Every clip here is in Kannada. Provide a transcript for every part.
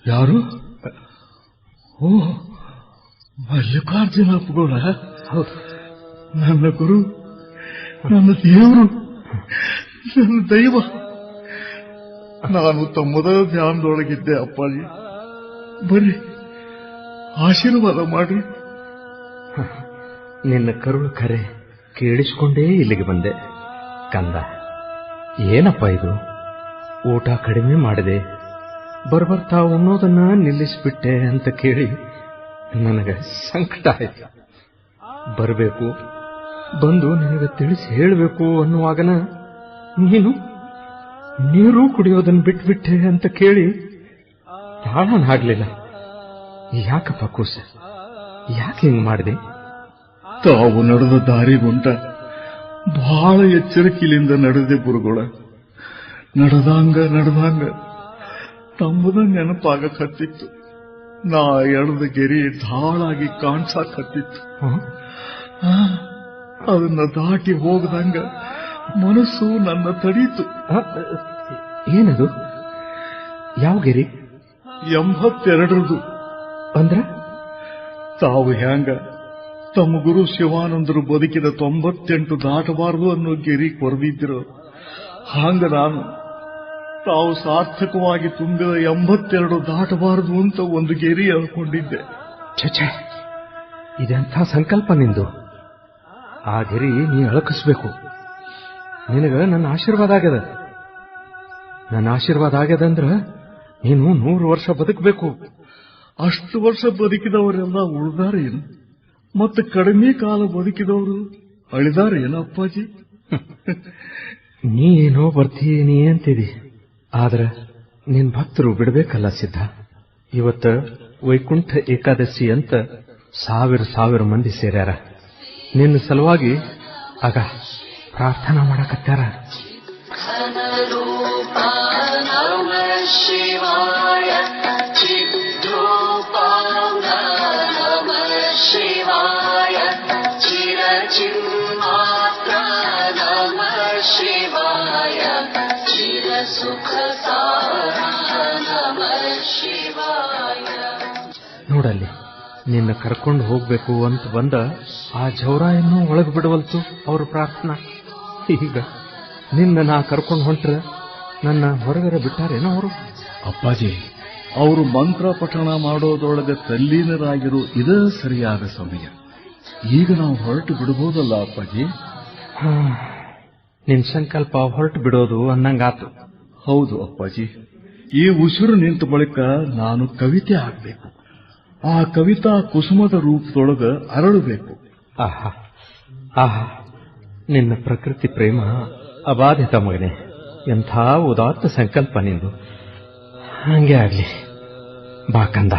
ಯಾರು? ಓ, ಮಲ್ಲಿಕಾರ್ಜುನ ಅಪ್ಪಗೋಳ. ಹೌದು, ನನ್ನ ಗುರು, ನನ್ನ ದೇವರು, ನನ್ನ ದೈವ. ನಾನು ತಮ್ಮದ ಧ್ಯಾನದೊಳಗಿದ್ದೆ ಅಪ್ಪಾಜಿ. ಬರ್ರಿ, ಆಶೀರ್ವಾದ ಮಾಡ್ರಿ. ನಿನ್ನ ಕರುಳು ಕರೆ ಕೇಳಿಸಿಕೊಂಡೇ ಇಲ್ಲಿಗೆ ಬಂದೆ. ಕಂದ, ಏನಪ್ಪ ಇದು? ಊಟ ಕಡಿಮೆ ಮಾಡಿದೆ, ಬರ್ಬರ್ತಾ ಉಣ್ಣೋದನ್ನ ನಿಲ್ಲಿಸಿಬಿಟ್ಟೆ ಅಂತ ಕೇಳಿ ನನಗೆ ಸಂಕಟ ಆಯ್ತು. ಬರಬೇಕು, ಬಂದು ನಿನಗೆ ತಿಳಿಸಿ ಹೇಳಬೇಕು ಅನ್ನುವಾಗನ ನೀರು ಕುಡಿಯೋದನ್ನು ಬಿಟ್ಬಿಟ್ಟೆ ಅಂತ ಕೇಳಿ ತಾಳನಾಗ್ಲಿಲ್ಲ. ಯಾಕಪ್ಪ ಕೂಸ, ಯಾಕೆ ಹಿಂಗ್ ಮಾಡಿದೆ? ತಾವು ನಡೆದ ದಾರಿಗುಂಟ ಬಹಳ ಎಚ್ಚರಿಕೆಯಿಂದ ನಡೆದೆ ಗುರುಗಳ. ನಡೆದಂಗ ತಮ್ಮದ ನೆನಪಾಗಕತ್ತಿತ್ತು. ನಾ ಎಳೆದ ಗೆರೆ ಧಾಳಾಗಿ ಕಾಣಿಸಾಕತ್ತಿತ್ತು. ಅದನ್ನ ದಾಟಿ ಹೋಗದಂಗ ಮನಸ್ಸು ನನ್ನ ತಡೀತು. ಏನದು? ಯಾವ ಗೆರೆ? 82. ಅಂದ್ರ ತಾವು ಹ್ಯಾಂಗ ತಮ್ಮ ಗುರು ಶಿವಾನಂದರು ಬದುಕಿದ 98 ದಾಟಬಾರದು ಅನ್ನೋ ಗೆರಿ ಕೊರದಿದ್ದರು, ಹಾಂಗ ನಾನು ತಾವು ಸಾರ್ಥಕವಾಗಿ ತುಂಬಿದ 82 ದಾಟಬಾರದು ಅಂತ ಒಂದು ಗೆರಿ ಅನ್ಕೊಂಡಿದ್ದೆ. ಛೆ, ಇದೆಂಥ ಸಂಕಲ್ಪ ನಿಂದು. ಆ ಗೆರಿ ನೀ ಅಳಕಿಸ್ಬೇಕು. ನಿನಗ ನನ್ನ ಆಶೀರ್ವಾದ ಆಗ್ಯದ. ನನ್ನ ಆಶೀರ್ವಾದ ಆಗ್ಯದಂದ್ರ ನೀನು 100 ವರ್ಷ ಬದುಕಬೇಕು. ಅಷ್ಟು ವರ್ಷ ಬದುಕಿದವರೆಲ್ಲ ಉಳಿದಾರೇನು? ಮತ್ತೆ ಕಡಿಮೆ ಕಾಲ ಬದುಕಿದವರು ಅಳಿದಾರೇನು ಅಪ್ಪಾಜಿ? ನೀ ಏನೋ ಬರ್ತೀನಿ ಅಂತಿದಿ, ಆದ್ರ ನಿನ್ ಭಕ್ತರು ಬಿಡಬೇಕಲ್ಲ ಸಿದ್ಧ. ಇವತ್ತ ವೈಕುಂಠ ಏಕಾದಶಿ ಅಂತ ಸಾವಿರ ಮಂದಿ ಸೇರ್ಯಾರ. ನಿನ್ನ ಸಲುವಾಗಿ ಆಗ ಪ್ರಾರ್ಥನಾ ಮಾಡಕತ್ತಾರ. ನೋಡಲ್ಲಿ, ನಿನ್ನ ಕರ್ಕೊಂಡು ಹೋಗ್ಬೇಕು ಅಂತ ಬಂದ ಆ ಜೌರಾಯನ್ನು ಒಳಗೆ ಬಿಡವಲ್ತು ಅವ್ರ ಪ್ರಾರ್ಥನಾ. ಈಗ ನಿನ್ನ ನಾ ಕರ್ಕೊಂಡು ಹೊಂಟ್ರ ನನ್ನ ಹೊರಗಡೆ ಬಿಟ್ಟಾರೇನೋ ಅವರು? ಅಪ್ಪಾಜಿ, ಅವರು ಮಂತ್ರ ಪಠಣ ಮಾಡೋದ್ರೊಳಗೆ ತಲ್ಲೀನರಾಗಿರೋ ಇದೇ ಸರಿಯಾದ ಸಮಯ. ಈಗ ನಾವು ಹೊರಟು ಬಿಡಬಹುದಲ್ಲ ಅಪ್ಪಾಜಿ? ನಿನ್ ಸಂಕಲ್ಪ ಹೊರಟು ಬಿಡೋದು ಅನ್ನಂಗಾತು. ಹೌದು ಅಪ್ಪಾಜಿ, ಈ ಉಸಿರು ನಿಂತ ಬಳಿಕ ನಾನು ಕವಿತೆ ಆಗ್ಬೇಕು. ಆ ಕವಿತಾ ಕುಸುಮದ ರೂಪದೊಳಗ ಅರಳಬೇಕು. ಆಹಾ ಆಹಾ, ನಿನ್ನ ಪ್ರಕೃತಿ ಪ್ರೇಮ ಅಬಾಧಿತ ಮಗನೇ. ಎಂಥ ಉದಾತ್ತ ಸಂಕಲ್ಪ ನಿಂದು. ಹಂಗೆ ಆಗ್ಲಿ. ಬಾ ಕಂದ,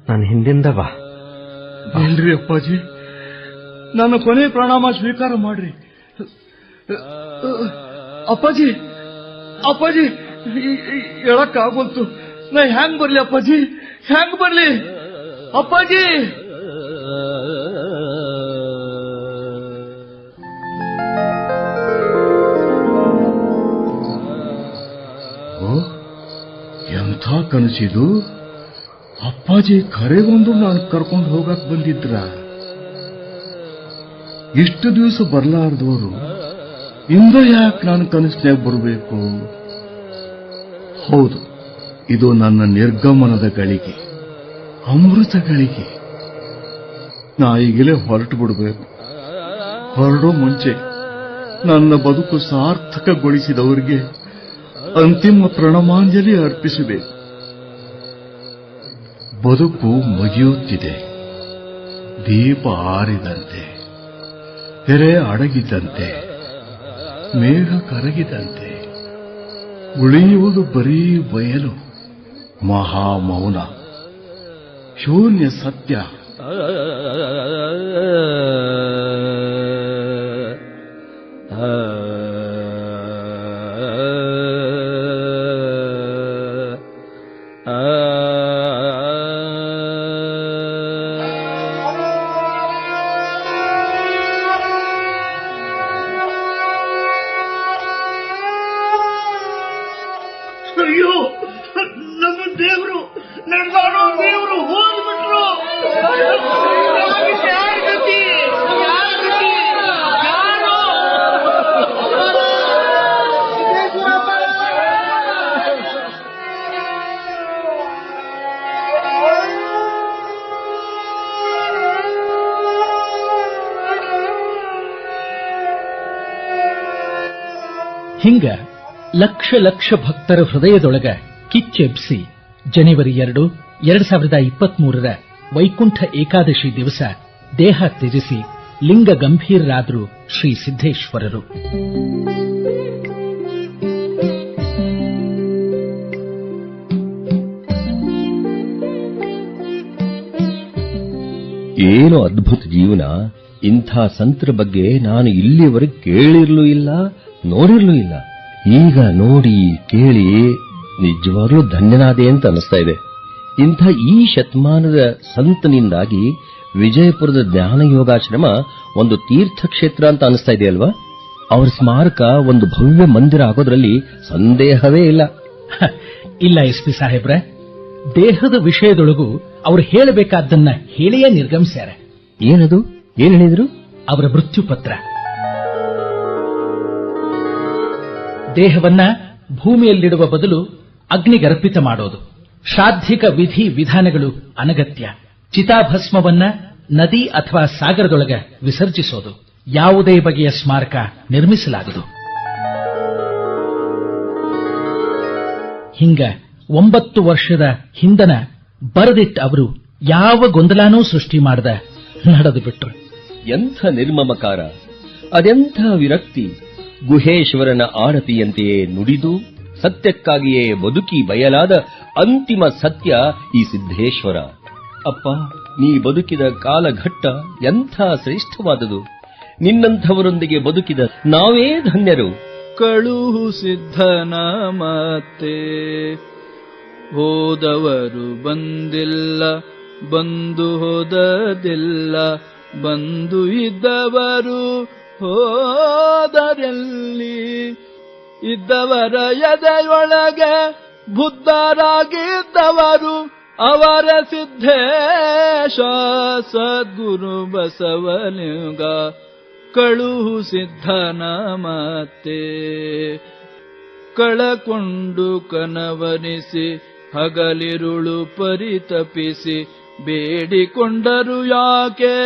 ನನ್ನ ಹಿಂದಿಂದ ಬಾ. ಅಲ್ರಿ ಅಪ್ಪಾಜಿ, ನನ್ನ ಕೊನೆ ಪ್ರಣಾಮ ಸ್ವೀಕಾರ ಮಾಡ್ರಿ. ಅಪ್ಪಾಜಿ ಅಪ್ಪಾಜಿ, ಹೇಳಕ್ಕಾಗೋಲ್ತು. ನಾ ಹ್ಯಾಂಗ್ ಬರ್ಲಿ ಅಪ್ಪಾಜಿ? ಹ್ಯಾಂಗ್ ಬರ್ಲಿ ಅಪ್ಪಾಜಿ? ಎಂಥ ಕನಸಿದು? ಅಪ್ಪಾಜಿ ಖರೆಗೊಂದು ನಾನು ಕರ್ಕೊಂಡು ಹೋಗಕ್ ಬಂದಿದ್ರ? ಇಷ್ಟು ದಿವಸ ಬರ್ಲಾರ್ದವರು ಇಂದ ಯಾಕೆ ನಾನು ಕನಸಿನಾಗ ಬರಬೇಕು? ಹೌದು, ಇದು ನನ್ನ ನಿರ್ಗಮನದ ಗಳಿಗೆ, ಅಮೃತ ಗಳಿಗೆ. ನಾ ಈಗಲೇ ಹೊರಟು ಬಿಡಬೇಕು. ಹೊರಡೋ ಮುಂಚೆ ನನ್ನ ಬದುಕು ಸಾರ್ಥಕಗೊಳಿಸಿದವರಿಗೆ ಅಂತಿಮ ಪ್ರಣಾಮಾಂಜಲಿ ಅರ್ಪಿಸಬೇಕು. ಬದುಕು ಮುಗಿಯುತ್ತಿದೆ, ದೀಪ ಆರಿದಂತೆ, ತೆರೆ ಅಡಗಿದಂತೆ, ಮೇಘ ಕರಗಿದಂತೆ. ಉಳಿಯುವುದು ಬರೀ ಬಯಲು, ಮಹಾಮೌನ, ಶೂನ್ಯ ಸತ್ಯ. ಅಯ್ಯೋ, ನಮ್ಮ ದೇವರು ನಿರ್ಧಾರೋ ದೇವರು ಹೋಗ್ಬಿಟ್ರು. ಯಾರ ಗತಿ? ಯಾರು? ಹಿಂಗ ಲಕ್ಷ ಲಕ್ಷ ಭಕ್ತರ ಹೃದಯದೊಳಗ ಕಿಚ್ಚೆಬ್ಸಿ ಜನವರಿ 2, 2023 ವೈಕುಂಠ ಏಕಾದಶಿ ದಿವಸ ದೇಹ ತ್ಯಜಿಸಿ ಲಿಂಗ ಗಂಭೀರರಾದರು ಶ್ರೀ ಸಿದ್ದೇಶ್ವರರು. ಏನು ಅದ್ಭುತ ಜೀವನ. ಇಂಥ ಸಂತರ ಬಗ್ಗೆ ನಾನು ಇಲ್ಲಿಯವರೆಗೆ ಕೇಳಿರ್ಲೂ ಇಲ್ಲ, ನೋಡಿರ್ಲೂ ಇಲ್ಲ. ಈಗ ನೋಡಿ ಕೇಳಿ ನಿಜವಾಗ್ಲೂ ಧನ್ಯನಾದೆ ಅಂತ ಅನಿಸ್ತಾ ಇದೆ. ಇಂಥ ಈ ಶತಮಾನದ ಸಂತನಿಂದಾಗಿ ವಿಜಯಪುರದ ಜ್ಞಾನ ಯೋಗಾಶ್ರಮ ಒಂದು ತೀರ್ಥಕ್ಷೇತ್ರ ಅಂತ ಅನಿಸ್ತಾ ಇದೆ ಅಲ್ವಾ? ಅವರ ಸ್ಮಾರಕ ಒಂದು ಭವ್ಯ ಮಂದಿರ ಆಗೋದ್ರಲ್ಲಿ ಸಂದೇಹವೇ ಇಲ್ಲ. ಇಲ್ಲ ಎಸ್ ಪಿ ಸಾಹೇಬ್ರ, ದೇಹದ ವಿಷಯದೊಳಗೂ ಅವರು ಹೇಳಬೇಕಾದ್ದನ್ನ ಹೇಳಿಯೇ ನಿರ್ಗಮಿಸ್ಯಾರ. ಏನದು? ಏನ್ ಹೇಳಿದ್ರು? ಅವರ ಮೃತ್ಯುಪತ್ರ. ದೇಹವನ್ನ ಭೂಮಿಯಲ್ಲಿಡುವ ಬದಲು ಅಗ್ನಿಗರ್ಪಿತ ಮಾಡೋದು, ಶ್ರಾದ್ಧಿಕ ವಿಧಿ ವಿಧಾನಗಳು ಅನಗತ್ಯ. ಚಿತಾಭಸ್ಮವನ್ನ ನದಿ ಅಥವಾ ಸಾಗರದೊಳಗೆ ವಿಸರ್ಜಿಸೋದು, ಯಾವುದೇ ಬಗೆಯ ಸ್ಮಾರಕ ನಿರ್ಮಿಸಲಾಗದು. ಹಿಂಗ 9 ವರ್ಷದ ಹಿಂದನ ಬರೆದಿಟ್ಟ ಅವರು ಯಾವ ಗೊಂದಲಾನೂ ಸೃಷ್ಟಿ ಮಾಡದ ನಡೆದು ಬಿಟ್ರು. ಎಂಥ ನಿರ್ಮಮಕಾರ, ಅದೆಂಥ ವಿರಕ್ತಿ. ಗುಹೇಶ್ವರನ ಆರತಿಯಂತೆಯೇ ನುಡಿದು ಸತ್ಯಕ್ಕಾಗಿಯೇ ಬದುಕಿ ಬಯಲಾದ ಅಂತಿಮ ಸತ್ಯ ಈ ಸಿದ್ದೇಶ್ವರ. ಅಪ್ಪ, ನೀ ಬದುಕಿದ ಕಾಲಘಟ್ಟ ಎಂಥ ಶ್ರೇಷ್ಠವಾದುದು. ನಿನ್ನಂಥವರೊಂದಿಗೆ ಬದುಕಿದ ನಾವೇ ಧನ್ಯರು. ಕಳುಹು ಸಿದ್ಧನ ಮತ್ತೆ ಹೋದವರು ಬಂದಿಲ್ಲ, ಬಂದು ಹೋದದಿಲ್ಲ, ಬಂದು ಇದ್ದವರು ಹೋದರೆಲ್ಲಿ. ಇದ್ದವರ ಎದೆಯೊಳಗೆ ಬುದ್ಧರಾಗಿದ್ದವರು ಅವರ ಸಿದ್ದೇಶ ಸದ್ಗುರು ಬಸವಲಿಂಗ. ಕಳುಹು ಸಿದ್ಧನ ಮತ್ತೆ ಕಳಕೊಂಡು ಕನವನಿಸಿ ಹಗಲಿರುಳು ಪರಿತಪಿಸಿ ಬೇಡಿಕೊಂಡರು ಯಾಕೆ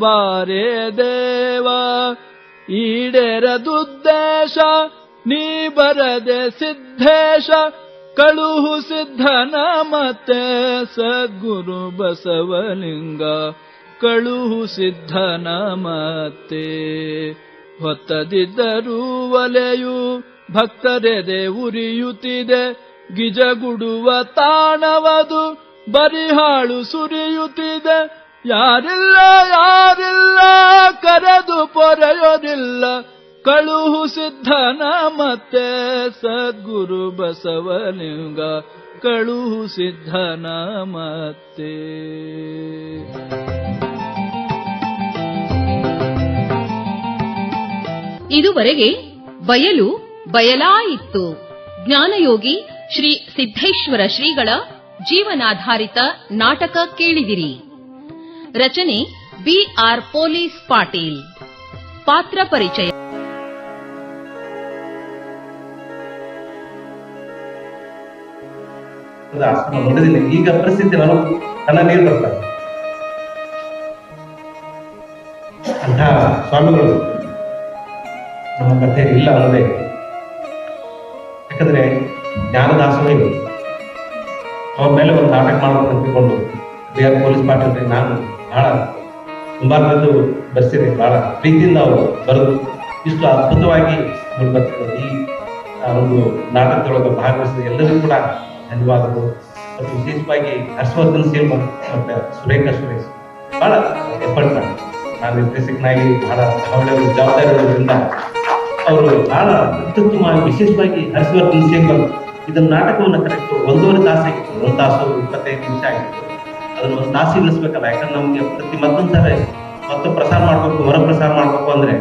ಬಾರೇ ದೇವ. ಈಡೇರದುದ್ದೇಶ ನೀ ಬರದೆ ಸಿದ್ದೇಶ. ಕಳುಹು ಸಿದ್ಧನ ಮತ್ತೆ ಸದ್ಗುರು ಬಸವಲಿಂಗ. ಕಳುಹು ಸಿದ್ಧನ ಮತ್ತೆ ಹೊತ್ತದಿದ್ದರೂ ಒಲೆಯು ಭಕ್ತರೆದೆ ಉರಿಯುತ್ತಿದೆ. ಗಿಜಗುಡುವ ತಾಣವದು ಬರಿಹಾಳು ಸುರಿಯುತ್ತಿದೆ. ಯಾರಿಲ್ಲ ಯಾರಿಲ್ಲ ಕರೆದು ಪೊರೆಯೋದಿಲ್ಲ. ಕಳುಹು ಸಿದ್ಧನ ಮತ್ತೆ ಸದ್ಗುರು ಬಸವಲಿಂಗ. ಕಳುಹು ಸಿದ್ಧನ ಮತ್ತೆ. ಇದುವರೆಗೆ ಬಯಲು ಬಯಲಾಯಿತ್ತು. ಜ್ಞಾನಯೋಗಿ ಶ್ರೀ ಸಿದ್ದೇಶ್ವರ ಶ್ರೀಗಳ ಜೀವನಾಧಾರಿತ ನಾಟಕ ಕೇಳಿದಿರಿ. ರಚನೆ BR ಪೊಲೀಸ್ ಪಾಟೀಲ್. ಪಾತ್ರ ಪರಿಚಯ. ನೋಡಿದಿಲ್ಲ, ಈಗ ಪರಿಸ್ಥಿತಿ ನಾನು ನನ್ನ ನೀರು ಬರ್ತಾರೆ ಅಂಥ ಸ್ವಾಮಿಗಳು ನಮ್ಮ ಕಥೆ ಇಲ್ಲ ಅನ್ನೋದೇ. ಯಾಕಂದ್ರೆ ಜ್ಞಾನದಾಸೋಹಿಗಳು ಅವ್ರ ಮೇಲೆ ಒಂದು ನಾಟಕ ಮಾಡಬೇಕು ಅಂತಿಕೊಂಡು BR ಪೊಲೀಸ್ ಪಾಟೀಲ್ ನಾನು ಬಹಳ ತುಂಬಾ ಬರ್ಸಿದೆ. ಬಹಳ ಪ್ರೀತಿಯಿಂದ ಅವರು ಬರೆದು ಇಷ್ಟು ಅದ್ಭುತವಾಗಿ ಬರ್ತಿದ್ದಾರೆ. ಈ ಒಂದು ನಾಟಕದೊಳಗೆ ಭಾಗವಹಿಸಿದ ಎಲ್ಲರಿಗೂ ಕೂಡ ಧನ್ಯವಾದಗಳು. ಮತ್ತು ವಿಶೇಷವಾಗಿ ಹರ್ಷವರ್ಧನ್ ಸಿಂಗ್ ಮತ್ತೆ ಸುರೇಖ ಸುರೇಶ್ ಬಹಳ ಎಫರ್ಟ್ ಮಾಡಿ, ನಾನು ನಿರ್ದೇಶಕನಾಗಿ ಬಹಳ ಜವಾಬ್ದಾರಿ ಇರೋದ್ರಿಂದ ಅವರು ಬಹಳ ಅತ್ಯುತ್ತಮವಾಗಿ, ವಿಶೇಷವಾಗಿ ಹರ್ಷವರ್ಧನ್ ಸಿಂಗ್ ಇದನ್ನ ನಾಟಕವನ್ನು ಕರೆಕ್ಟ್ 1.5 ತಾಸು ಆಗಿತ್ತು. 1 ತಾಸು 25 ನಿಮಿಷ ಆಗಿತ್ತು. ಅದನ್ನ 1 ತಾಸು ಇಳಿಸ್ಬೇಕಲ್ಲ. ಯಾಕಂದ್ರೆ ನಮ್ಗೆ ಪ್ರತಿ ಮತ್ತೊಂದ್ಸರಿ ಮತ್ತೆ ಪ್ರಸಾರ ಮಾಡ್ಬೇಕು, ಹೊರ ಪ್ರಸಾರ ಮಾಡ್ಬೇಕು ಅಂದ್ರೆ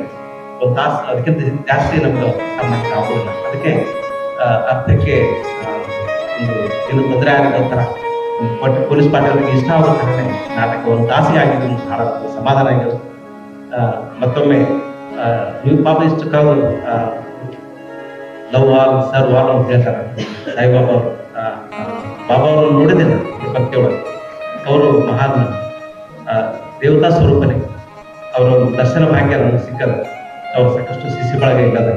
1 ತಾಸು ಅದಕ್ಕಿಂತ ಜಾಸ್ತಿ ನಮ್ಗೆ ಸಾಮಾನ್ಯ ಆಗೋದಿಲ್ಲ. ಅದಕ್ಕೆ ಅರ್ಥಕ್ಕೆ ಒಂದು ಏನು ತೊಂದರೆ ಆಗದ ಥರ ಬಟ್ ಪೊಲೀಸ್ ಪಾಟೀಲ್ರಿಗೆ ಇಷ್ಟ ಆದ ಕಾರಣ ನಾಟಕ ಒಂದು ದಾಸಿ ಆಗಿದ್ದು ಹಾಡೋದು ಸಮಾಧಾನ ಆಗಿರೋದು. ಮತ್ತೊಮ್ಮೆ ನೀವು ಪಾಪ ಇಷ್ಟು ಕಾದು ಲವ್ ವಾಲ್ ಸರ್ ವಾಲ್ ಅಂತ ಹೇಳ್ತಾರೆ ಸಾಯಿಬಾಬಾ ಅವರು. ಬಾಬಾ ಅವರು ನೋಡಿದ್ದೇನೆ ಭಕ್ತಿಯೊಳಗೆ. ಅವರು ಮಹಾನ್ ದೇವತಾ ಸ್ವರೂಪನೇ. ಅವರ ದರ್ಶನ ಭಾಗ್ಯ ನಮಗೆ ಸಿಕ್ಕದ. ಅವ್ರು ಸಾಕಷ್ಟು ಸಿಸಿ ಬಳಗ ಇಲ್ಲದ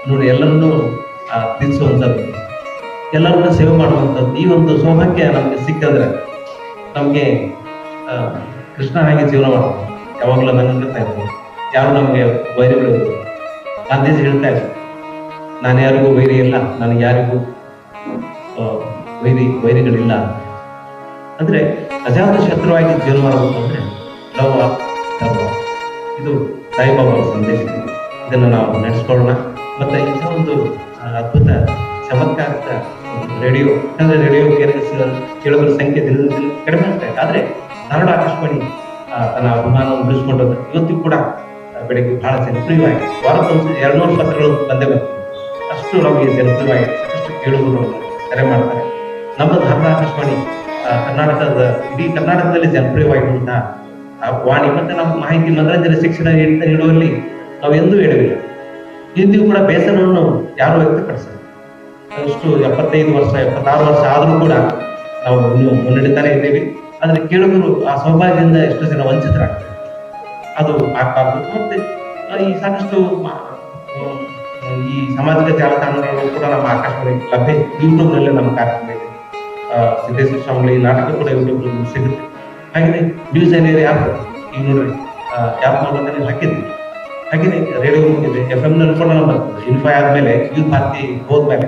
ನೋಡಿ, ಎಲ್ಲರನ್ನೂ ಪ್ರೀತಿಸುವಂಥದ್ದು, ಎಲ್ಲರನ್ನೂ ಸೇವೆ ಮಾಡುವಂಥದ್ದು. ಈ ಒಂದು ಸೌಭಾಗ್ಯ ನಮಗೆ ಸಿಕ್ಕಂದ್ರೆ ನಮಗೆ ಕೃಷ್ಣ ಹಾಗೆ ಜೀವನ ಮಾಡೋದು ಯಾವಾಗಲೂ ನನಗಿರ್ತಾ ಇರ್ಬೋದು. ಯಾರು ನಮಗೆ ವೈರಿಗಳು. ಗಾಂಧೀಜಿ ಹೇಳ್ತಾ ಇದ್ರು, ನಾನು ಯಾರಿಗೂ ವೈರಿ ಇಲ್ಲ, ನನಗೆ ಯಾರಿಗೂ ವೈರಿಗಳಿಲ್ಲ. ಅಂದ್ರೆ ಅಜಾತ ಶತ್ರುವಾಗಿ ಜೀವನ ಮಾಡಬೇಕು ಅಂದ್ರೆ ಲವ ಧರ್ಮ. ಇದು ಸಾಯಿಬಾಬಾ ಅವರ ಸಂದೇಶ. ಇದನ್ನು ನಾವು ನಡೆಸ್ಕೊಳ್ಳೋಣ. ಮತ್ತೆ ಇಂಥ ಒಂದು ಅದ್ಭುತ ಚಮತ್ಕಾರಿಕ ರೇಡಿಯೋ, ಯಾಕಂದ್ರೆ ರೇಡಿಯೋ ಕೇಳೋದ್ರ ಸಂಖ್ಯೆ ದಿನ ಕಡಿಮೆ ಆಗ್ತಾ ಇದೆ. ಆದ್ರೆ ಧಾರವಾಡ ಆಕಾಶವಾಣಿ ತನ್ನ ಅಭಿಮಾನವನ್ನು ಉಳಿಸ್ಕೊಂಡದ್ದು ಇವತ್ತಿಗೂ ಕೂಡ ಬೆಳಗ್ಗೆ ಬಹಳ ಜನಪ್ರಿಯವಾಗಿ ವಾರಕ್ಕೊಂದು 200 ಪತ್ರಗಳು ಬಂದೇ ಬರ್ತದೆ. ಅಷ್ಟು ನಮಗೆ ಜನಪ್ರಿಯವಾಗಿ ಸಾಕಷ್ಟು ಕೇಳುಗರು ಕರೆ ಮಾಡ್ತಾರೆ. ನಮ್ಮ ಧಾರವಾಡ ಆಕಾಶವಾಣಿ ಕರ್ನಾಟಕದ ಇಡೀ ಕರ್ನಾಟಕದಲ್ಲಿ ಜನಪ್ರಿಯವಾಗಿರುವಂತಹ ವಾಣಿ. ಮತ್ತೆ ನಮ್ಮ ಮಾಹಿತಿ ಮನರಂಜನೆ ಶಿಕ್ಷಣ ನೀಡುವಲ್ಲಿ ನಾವು ಎಂದೂ ಹೇಳುವಿಲ್ಲ. ಇಂದಿಗೂ ಕೂಡ ಬೇಸರವನ್ನು ಯಾರು ವ್ಯಕ್ತಪಡಿಸಲ್ಲ. ಇಷ್ಟು 75 ವರ್ಷ 76 ವರ್ಷ ಆದರೂ ಕೂಡ ನಾವು ಇನ್ನೂ ಮುನ್ನಡೆತಾನೆ ಇದ್ದೀವಿ. ಆದ್ರೆ ಕೇಳುಗರು ಆ ಸೌಭಾಗ್ಯದಿಂದ ಎಷ್ಟು ಜನ ವಂಚಿತರಾಗ್ತಾರೆ, ಅದು ಆಗ್ಬಾರ್ದು. ಮತ್ತೆ ಈ ಸಾಕಷ್ಟು ಈ ಸಾಮಾಜಿಕ ಜಾಲತಾಣಗಳು ಕೂಡ ನಮ್ಮ ಆಕಾಶವಾಣಿ ಲಭ್ಯ. ಯೂಟ್ಯೂಬ್ ನಲ್ಲೇ ನಮ್ಮ ಕಾರ್ಯಕ್ರಮ ಇದೆ. ಸಿದ್ದೇಶ್ವರ ಸ್ವಾಮಿಗಳ ಈ ನಾಟಕ ಕೂಡ ಯೂಟ್ಯೂಬ್ ಸಿಗುತ್ತೆ. ಹಾಗೆಯೇ ನ್ಯೂಸ್ ಏನಿದೆ ಆ್ಯಪ್, ಈಗ ನೋಡ್ರಿ ಆ್ಯಪ್ ಮೂಲಕ ಹಾಕಿದ್ವಿ. ಹಾಗೆಯೇ ರೇಡಿಯೋ ಇದೆ, FM ನಲ್ಲಿ ಕೂಡ ನಾವು ಬರ್ತದೆ. ಇನ್ಫೈ ಆದ್ಮೇಲೆ ಯೂತ್ ಭಾರತಿ ಹೋದ್ಮೇಲೆ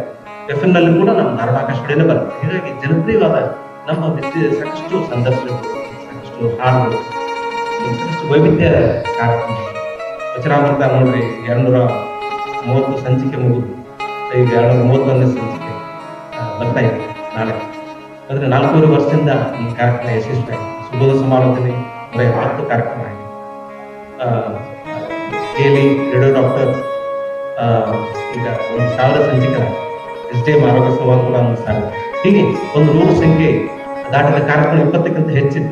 FM ನಲ್ಲಿ ಕೂಡ ನಮ್ಮ ಧಾರವಾಡ ಆಕಾಶವಾಣಿನೇ ಬರ್ತದೆ. ಹೀಗಾಗಿ ಜನಪ್ರಿಯವಾದ ನಮ್ಮ ಸಾಕಷ್ಟು ಸಂದರ್ಶನಗಳು, ಸಾಕಷ್ಟು ಹಾಡುಗಳು, ಸಾಕಷ್ಟು ವೈವಿಧ್ಯ ಕಾರ್ಯಕ್ರಮ. ವಚನಾಮೃತ ನೋಡ್ರಿ 230 ಸಂಚಿಕೆ ಮುಗಿದು ಈಗ 231ನೇ ಸಂಚಿಕೆ ಬರ್ತಾ ಇದೆ ನಾಳೆ. ಅಂದ್ರೆ 4.5 ವರ್ಷದಿಂದ ಈ ಕಾರ್ಯಕ್ರಮ ಯಶಸ್ವಿಯಾಗಿದೆ. ಸುಬೋಧ ಸಮಾಲೋಚನೆ 170 ಕಾರ್ಯಕ್ರಮ ಆಗಿದೆ. ಕೇಳಿ ರೇಡಿಯೋ ಡಾಕ್ಟರ್ ಈಗ 1000 ಸಂಚಿಕೆ, SDM ಆರೋಗ್ಯ ಸಂವಾದ ಕೂಡ 1000. ಹೀಗೆ ಒಂದು 100 ಸಂಖ್ಯೆ ದಾಟಿದ ಕಾರ್ಯಕ್ರಮ 20ಕ್ಕಿಂತ ಹೆಚ್ಚಿದೆ.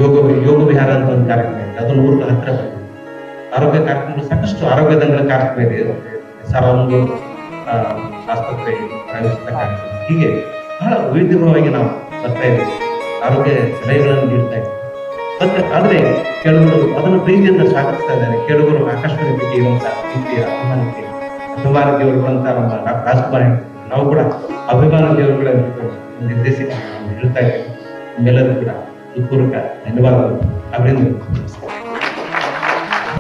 ಯೋಗ ವಿಹಾರ ಅಂತ ಒಂದು ಕಾರ್ಯಕ್ರಮ ಇದೆ, ಅದು 100ರ ಹತ್ತಿರ ಬಂದಿದೆ. ಆರೋಗ್ಯ ಕಾರ್ಯಕ್ರಮಗಳು ಸಾಕಷ್ಟು ಆರೋಗ್ಯ ದಂಗಳ ಕಾರ್ಯಕ್ರಮ ಇದೆ. ಸಾರ್ವಜನಿಕ ಆಸ್ಪತ್ರೆ ಪ್ರಾಯೋಜಿತ ಕಾರ್ಯಕ್ರಮ, ಹೀಗೆ ಬಹಳ ವೈವಿಧ್ಯವಾಗಿ ನಾವು ಬರ್ತಾ ಇದ್ದೀವಿ. ಆರೋಗ್ಯ ಸಲಹೆಗಳನ್ನು ನೀಡ್ತಾ ಇದ್ದೀವಿ. ಮತ್ತೆ ಆದ್ರೆ ಕೆಲವರು ಅದನ್ನು ಪ್ರೀತಿಯಿಂದ ಸ್ವಾಗತಿಸ್ತಾ ಇದ್ದಾರೆ. ಕೆಲವರು ಆಕಾಶವಾಣಿ ಬಗ್ಗೆ ಇರುವಂತಹ ಪ್ರೀತಿಯ ಅಭಿಮಾನಕ್ಕೆ ಅಭಿಮಾನ ದೇವರುಗಳಂತ ನಮ್ಮ ರಾಜ್ಕುಮಾರ್ ನಾವು ಕೂಡ ಅಭಿಮಾನ ದೇವರುಗಳನ್ನು ನಿರ್ದೇಶಿಸಿ ಹೇಳ್ತಾ ಇದ್ದೀವಿ. ನಿಮ್ಮೆಲ್ಲರೂ ಕೂಡ ಈ ಪೂರ್ವಕ ಧನ್ಯವಾದಗಳು. ಅವರಿಂದ